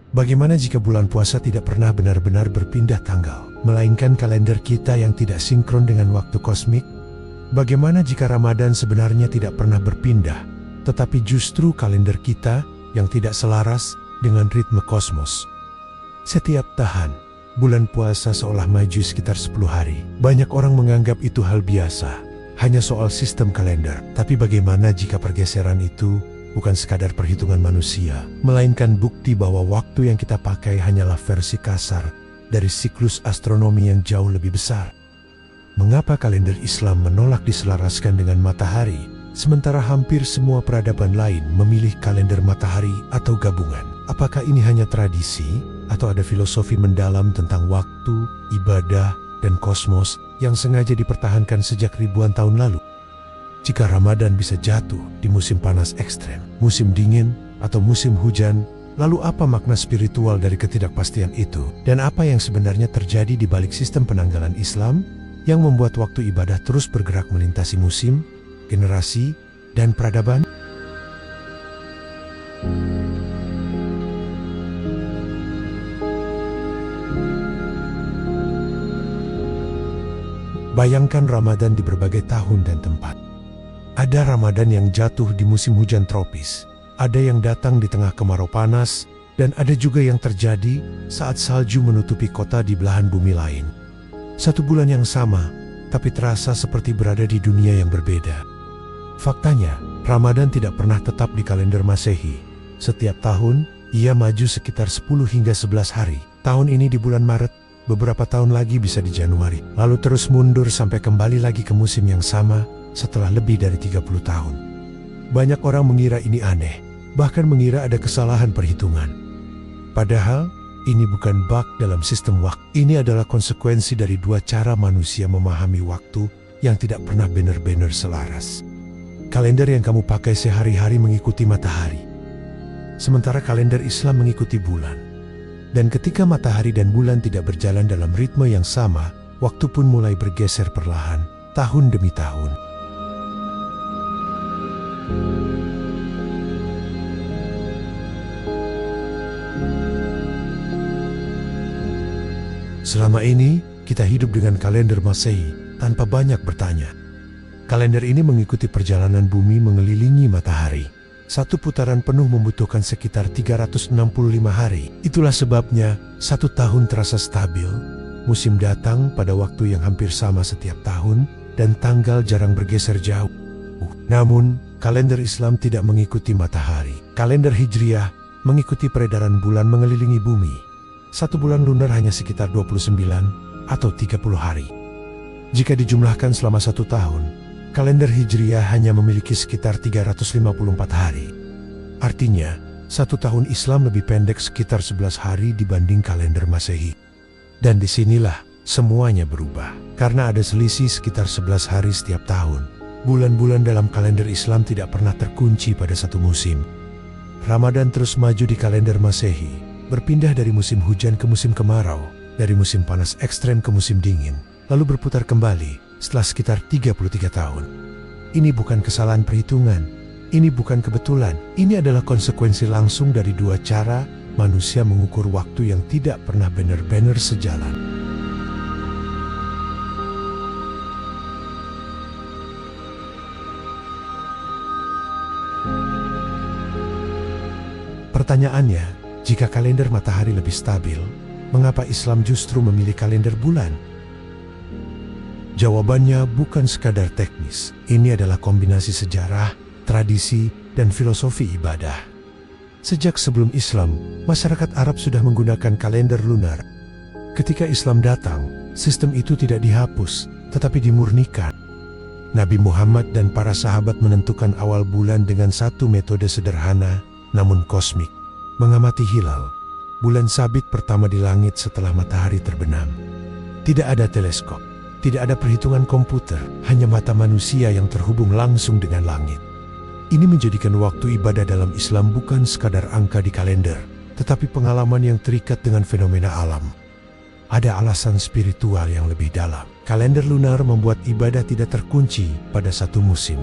Bagaimana jika bulan puasa tidak pernah benar-benar berpindah tanggal, melainkan kalender kita yang tidak sinkron dengan waktu kosmik? Bagaimana jika Ramadan sebenarnya tidak pernah berpindah, tetapi justru kalender kita yang tidak selaras dengan ritme kosmos? Setiap tahun, bulan puasa seolah maju sekitar 10 hari. Banyak orang menganggap itu hal biasa, hanya soal sistem kalender. Tapi bagaimana jika pergeseran itu bukan sekadar perhitungan manusia, melainkan bukti bahwa waktu yang kita pakai hanyalah versi kasar dari siklus astronomi yang jauh lebih besar? Mengapa kalender Islam menolak diselaraskan dengan matahari, sementara hampir semua peradaban lain memilih kalender matahari atau gabungan? Apakah ini hanya tradisi, atau ada filosofi mendalam tentang waktu, ibadah, dan kosmos yang sengaja dipertahankan sejak ribuan tahun lalu? Jika Ramadan bisa jatuh di musim panas ekstrem, musim dingin, atau musim hujan, lalu apa makna spiritual dari ketidakpastian itu? Dan apa yang sebenarnya terjadi di balik sistem penanggalan Islam yang membuat waktu ibadah terus bergerak melintasi musim, generasi, dan peradaban? Bayangkan Ramadan di berbagai tahun dan tempat. Ada Ramadan yang jatuh di musim hujan tropis, ada yang datang di tengah kemarau panas, dan ada juga yang terjadi saat salju menutupi kota di belahan bumi lain. Satu bulan yang sama, tapi terasa seperti berada di dunia yang berbeda. Faktanya, Ramadan tidak pernah tetap di kalender Masehi. Setiap tahun, ia maju sekitar 10 hingga 11 hari. Tahun ini di bulan Maret, beberapa tahun lagi bisa di Januari, lalu terus mundur sampai kembali lagi ke musim yang sama setelah lebih dari 30 tahun. Banyak orang mengira ini aneh, bahkan mengira ada kesalahan perhitungan. Padahal, ini bukan bug dalam sistem waktu. Ini adalah konsekuensi dari dua cara manusia memahami waktu yang tidak pernah benar-benar selaras. Kalender yang kamu pakai sehari-hari mengikuti matahari, sementara kalender Islam mengikuti bulan. Dan ketika matahari dan bulan tidak berjalan dalam ritme yang sama, waktu pun mulai bergeser perlahan, tahun demi tahun. Selama ini, kita hidup dengan kalender Masehi tanpa banyak bertanya. Kalender ini mengikuti perjalanan bumi mengelilingi matahari. Satu putaran penuh membutuhkan sekitar 365 hari. Itulah sebabnya, satu tahun terasa stabil, musim datang pada waktu yang hampir sama setiap tahun, dan tanggal jarang bergeser jauh. Namun, kalender Islam tidak mengikuti matahari. Kalender Hijriah mengikuti peredaran bulan mengelilingi bumi. Satu bulan lunar hanya sekitar 29 atau 30 hari. Jika dijumlahkan selama satu tahun, kalender Hijriah hanya memiliki sekitar 354 hari. Artinya, satu tahun Islam lebih pendek sekitar 11 hari dibanding kalender Masehi. Dan disinilah semuanya berubah. Karena ada selisih sekitar 11 hari setiap tahun, bulan-bulan dalam kalender Islam tidak pernah terkunci pada satu musim. Ramadan terus maju di kalender Masehi, berpindah dari musim hujan ke musim kemarau, dari musim panas ekstrem ke musim dingin, lalu berputar kembali setelah sekitar 33 tahun. Ini bukan kesalahan perhitungan, ini bukan kebetulan, ini adalah konsekuensi langsung dari dua cara manusia mengukur waktu yang tidak pernah benar-benar sejalan. Pertanyaannya, jika kalender matahari lebih stabil, mengapa Islam justru memilih kalender bulan? Jawabannya bukan sekadar teknis. Ini adalah kombinasi sejarah, tradisi, dan filosofi ibadah. Sejak sebelum Islam, masyarakat Arab sudah menggunakan kalender lunar. Ketika Islam datang, sistem itu tidak dihapus, tetapi dimurnikan. Nabi Muhammad dan para sahabat menentukan awal bulan dengan satu metode sederhana, namun kosmik. Mengamati hilal, bulan sabit pertama di langit setelah matahari terbenam. Tidak ada teleskop, tidak ada perhitungan komputer, hanya mata manusia yang terhubung langsung dengan langit. Ini menjadikan waktu ibadah dalam Islam bukan sekadar angka di kalender, tetapi pengalaman yang terikat dengan fenomena alam. Ada alasan spiritual yang lebih dalam. Kalender lunar membuat ibadah tidak terkunci pada satu musim.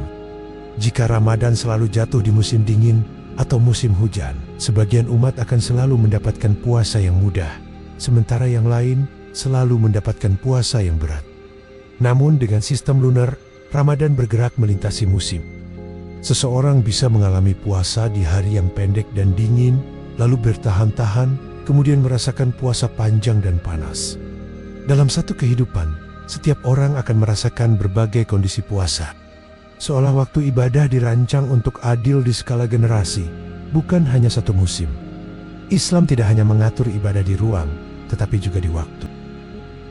Jika Ramadan selalu jatuh di musim dingin, atau musim hujan, sebagian umat akan selalu mendapatkan puasa yang mudah, sementara yang lain selalu mendapatkan puasa yang berat. Namun dengan sistem lunar, Ramadan bergerak melintasi musim. Seseorang bisa mengalami puasa di hari yang pendek dan dingin, lalu bertahan-tahan, kemudian merasakan puasa panjang dan panas. Dalam satu kehidupan, setiap orang akan merasakan berbagai kondisi puasa. Seolah waktu ibadah dirancang untuk adil di skala generasi, bukan hanya satu musim. Islam tidak hanya mengatur ibadah di ruang, tetapi juga di waktu.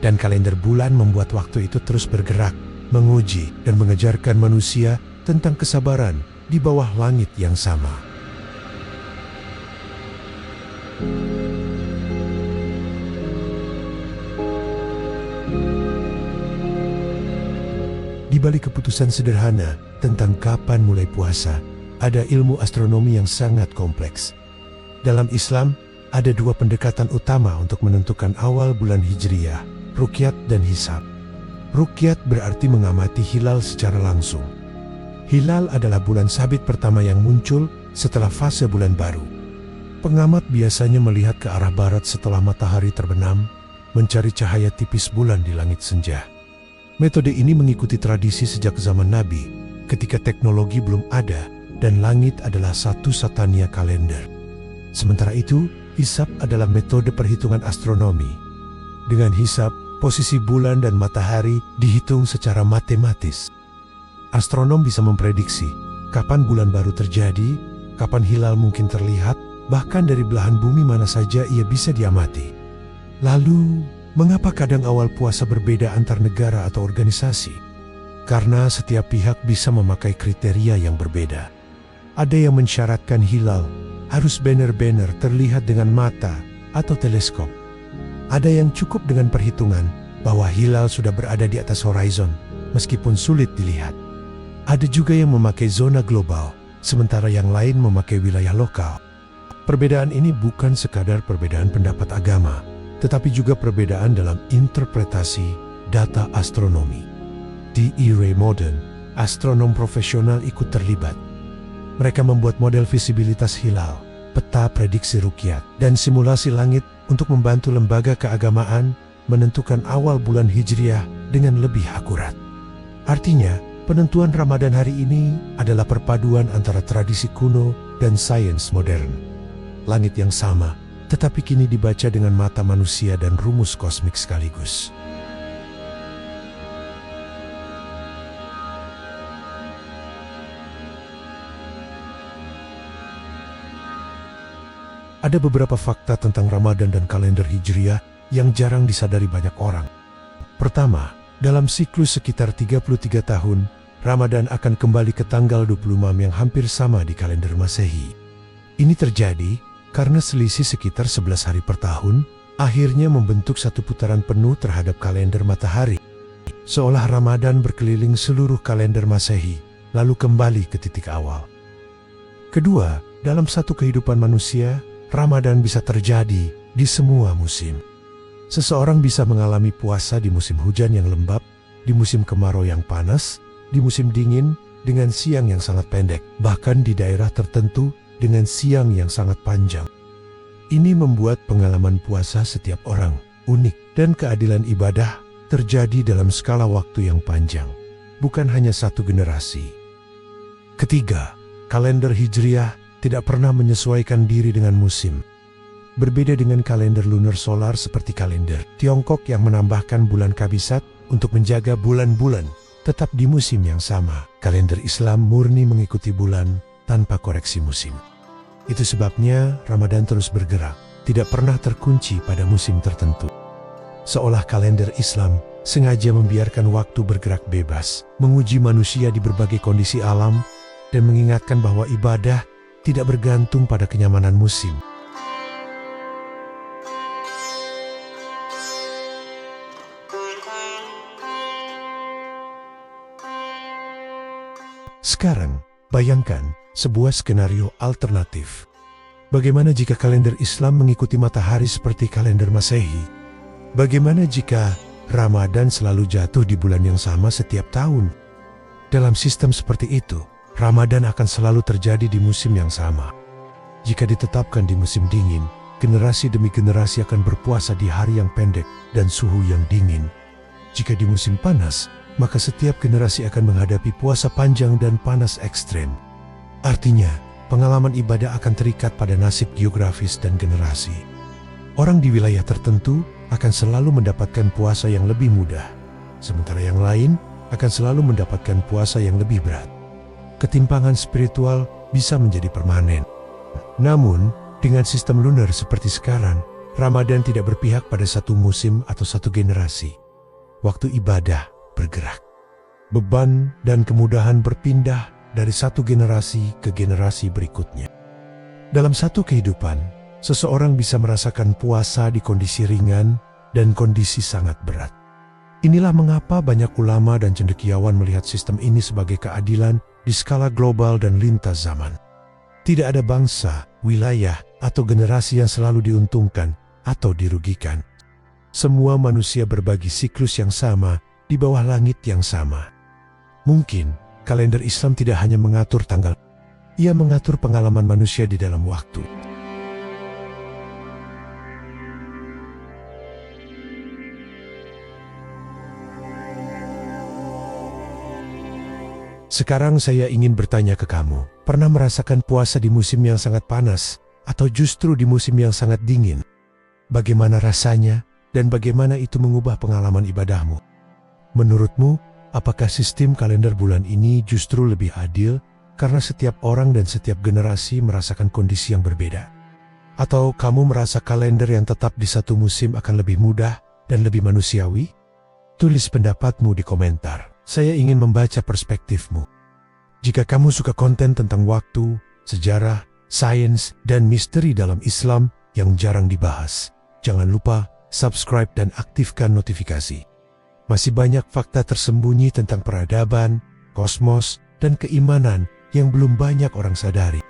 Dan kalender bulan membuat waktu itu terus bergerak, menguji dan mengajarkan manusia tentang kesabaran di bawah langit yang sama. Di balik keputusan sederhana tentang kapan mulai puasa, ada ilmu astronomi yang sangat kompleks. Dalam Islam, ada dua pendekatan utama untuk menentukan awal bulan Hijriyah, ruqyat dan hisab. Ruqyat berarti mengamati hilal secara langsung. Hilal adalah bulan sabit pertama yang muncul setelah fase bulan baru. Pengamat biasanya melihat ke arah barat setelah matahari terbenam, mencari cahaya tipis bulan di langit senja. Metode ini mengikuti tradisi sejak zaman Nabi, ketika teknologi belum ada dan langit adalah satu-satunya kalender. Sementara itu, hisab adalah metode perhitungan astronomi. Dengan hisab, posisi bulan dan matahari dihitung secara matematis. Astronom bisa memprediksi kapan bulan baru terjadi, kapan hilal mungkin terlihat, bahkan dari belahan bumi mana saja ia bisa diamati. Lalu, mengapa kadang awal puasa berbeda antar negara atau organisasi? Karena setiap pihak bisa memakai kriteria yang berbeda. Ada yang mensyaratkan hilal harus benar-benar terlihat dengan mata atau teleskop. Ada yang cukup dengan perhitungan bahwa hilal sudah berada di atas horizon, meskipun sulit dilihat. Ada juga yang memakai zona global, sementara yang lain memakai wilayah lokal. Perbedaan ini bukan sekadar perbedaan pendapat agama, tetapi juga perbedaan dalam interpretasi data astronomi. Di era modern, astronom profesional ikut terlibat. Mereka membuat model visibilitas hilal, peta prediksi ruqyat, dan simulasi langit untuk membantu lembaga keagamaan menentukan awal bulan Hijriyah dengan lebih akurat. Artinya, penentuan Ramadan hari ini adalah perpaduan antara tradisi kuno dan sains modern. Langit yang sama, tetapi kini dibaca dengan mata manusia dan rumus kosmik sekaligus. Ada beberapa fakta tentang Ramadan dan kalender Hijriyah yang jarang disadari banyak orang. Pertama, dalam siklus sekitar 33 tahun, Ramadan akan kembali ke tanggal 26 yang hampir sama di kalender Masehi. Ini terjadi karena selisih sekitar 11 hari per tahun, akhirnya membentuk satu putaran penuh terhadap kalender matahari. Seolah Ramadan berkeliling seluruh kalender Masehi, lalu kembali ke titik awal. Kedua, dalam satu kehidupan manusia, Ramadan bisa terjadi di semua musim. Seseorang bisa mengalami puasa di musim hujan yang lembab, di musim kemarau yang panas, di musim dingin dengan siang yang sangat pendek, bahkan di daerah tertentu dengan siang yang sangat panjang. Ini membuat pengalaman puasa setiap orang unik, dan keadilan ibadah terjadi dalam skala waktu yang panjang, bukan hanya satu generasi. Ketiga, kalender Hijriyah tidak pernah menyesuaikan diri dengan musim. Berbeda dengan kalender lunar solar seperti kalender Tiongkok yang menambahkan bulan kabisat untuk menjaga bulan-bulan tetap di musim yang sama, kalender Islam murni mengikuti bulan tanpa koreksi musim. Itu sebabnya Ramadan terus bergerak, tidak pernah terkunci pada musim tertentu. Seolah kalender Islam sengaja membiarkan waktu bergerak bebas, menguji manusia di berbagai kondisi alam, dan mengingatkan bahwa ibadah tidak bergantung pada kenyamanan musim. Sekarang, bayangkan sebuah skenario alternatif. Bagaimana jika kalender Islam mengikuti matahari seperti kalender Masehi? Bagaimana jika Ramadan selalu jatuh di bulan yang sama setiap tahun? Dalam sistem seperti itu, Ramadan akan selalu terjadi di musim yang sama. Jika ditetapkan di musim dingin, generasi demi generasi akan berpuasa di hari yang pendek dan suhu yang dingin. Jika di musim panas, maka setiap generasi akan menghadapi puasa panjang dan panas ekstrem. Artinya, pengalaman ibadah akan terikat pada nasib geografis dan generasi. Orang di wilayah tertentu akan selalu mendapatkan puasa yang lebih mudah, sementara yang lain akan selalu mendapatkan puasa yang lebih berat. Ketimpangan spiritual bisa menjadi permanen. Namun, dengan sistem lunar seperti sekarang, Ramadan tidak berpihak pada satu musim atau satu generasi. Waktu ibadah bergerak. Beban dan kemudahan berpindah dari satu generasi ke generasi berikutnya. Dalam satu kehidupan, seseorang bisa merasakan puasa di kondisi ringan dan kondisi sangat berat. Inilah mengapa banyak ulama dan cendekiawan melihat sistem ini sebagai keadilan di skala global dan lintas zaman. Tidak ada bangsa, wilayah, atau generasi yang selalu diuntungkan atau dirugikan. Semua manusia berbagi siklus yang sama di bawah langit yang sama. Mungkin kalender Islam tidak hanya mengatur tanggal, ia mengatur pengalaman manusia di dalam waktu. Sekarang saya ingin bertanya ke kamu, pernah merasakan puasa di musim yang sangat panas atau justru di musim yang sangat dingin? Bagaimana rasanya dan bagaimana itu mengubah pengalaman ibadahmu? Menurutmu, apakah sistem kalender bulan ini justru lebih adil karena setiap orang dan setiap generasi merasakan kondisi yang berbeda? Atau kamu merasa kalender yang tetap di satu musim akan lebih mudah dan lebih manusiawi? Tulis pendapatmu di komentar. Saya ingin membaca perspektifmu. Jika kamu suka konten tentang waktu, sejarah, sains, dan misteri dalam Islam yang jarang dibahas, jangan lupa subscribe dan aktifkan notifikasi. Masih banyak fakta tersembunyi tentang peradaban, kosmos, dan keimanan yang belum banyak orang sadari.